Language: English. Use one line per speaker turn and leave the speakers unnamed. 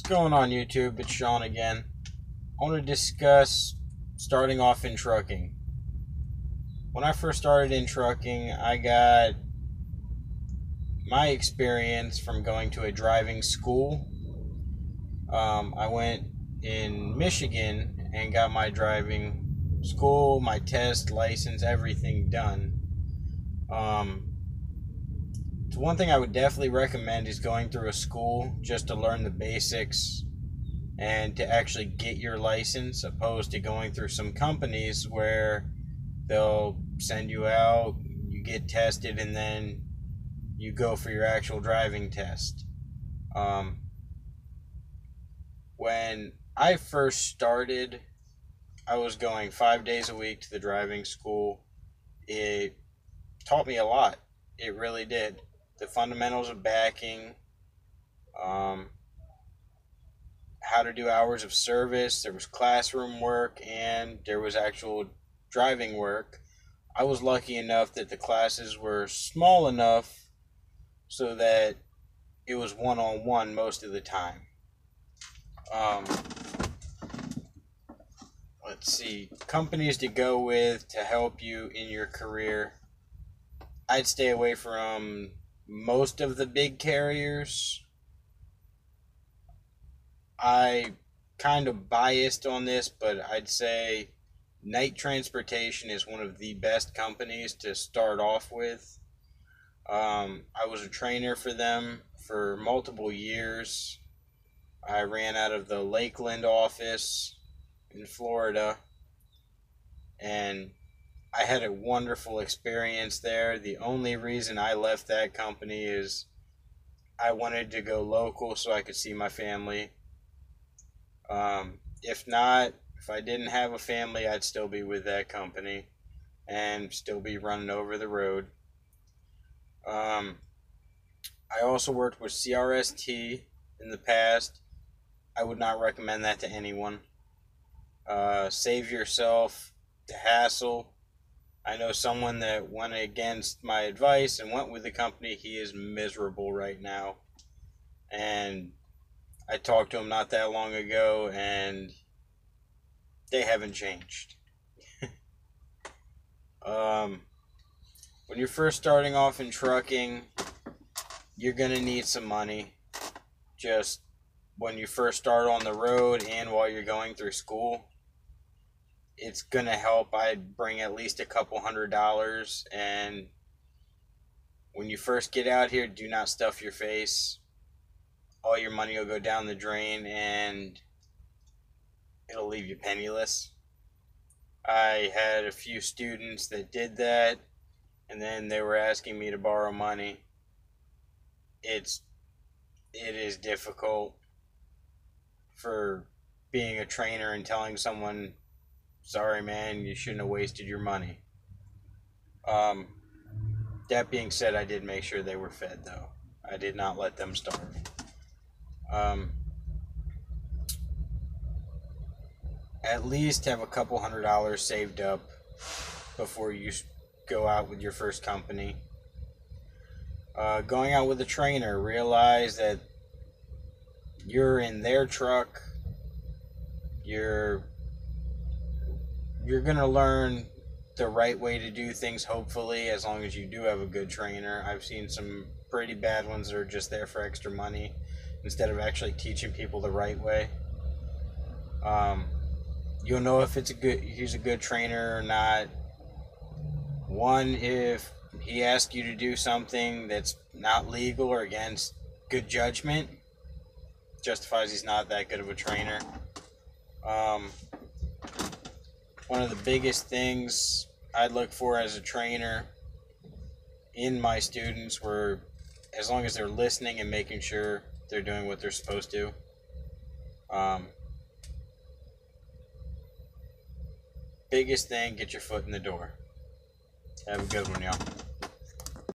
What's going on, YouTube? It's Sean again. I want to discuss starting off in trucking. When I first started in trucking, I got my experience from going to a driving school. I went in Michigan and got my driving school, my test, license, everything done. So one thing I would definitely recommend is going through a school just to learn the basics and to actually get your license, opposed to going through some companies where they'll send you out, you get tested, and then you go for your actual driving test. When I first started, I was going 5 days a week to the driving school. It taught me a lot. It really did. The fundamentals of backing, how to do hours of service. There was classroom work and there was actual driving work. I was lucky enough that the classes were small enough so that it was one-on-one most of the time. Let's see, companies to go with to help you in your career. I'd stay away from most of the big carriers. I kind of biased on this, but I'd say Night Transportation is one of the best companies to start off with. I was a trainer for them for multiple years. I ran out of the Lakeland office in Florida, and I had a wonderful experience there. The only reason I left that company is I wanted to go local so I could see my family. If not, if I didn't have a family, I'd still be with that company and still be running over the road. I also worked with CRST in the past. I would not recommend that to anyone. Save yourself the hassle. I know someone that went against my advice and went with the company. He is miserable right now. And I talked to him not that long ago, and they haven't changed. When you're first starting off in trucking, you're going to need some money. Just when you first start on the road and while you're going through school, it's going to help. I'd bring at least a couple $100. And when you first get out here, do not stuff your face. All your money will go down the drain and it'll leave you penniless. I had a few students that did that, and then they were asking me to borrow money. It is difficult for being a trainer and telling someone, sorry man, you shouldn't have wasted your money. That being said, I did make sure they were fed though. I did not let them starve. At least have a couple $100 saved up before you go out with your first company. Going out with a trainer, realize that you're in their truck. You're gonna learn the right way to do things, hopefully, as long as you do have a good trainer. I've seen some pretty bad ones that are just there for extra money instead of actually teaching people the right way. You'll know if he's a good trainer or not. One, if he asks you to do something that's not legal or against good judgment, justifies he's not that good of a trainer. One of the biggest things I'd look for as a trainer in my students were, as long as they're listening and making sure they're doing what they're supposed to. Biggest thing, get your foot in the door. Have a good one, y'all.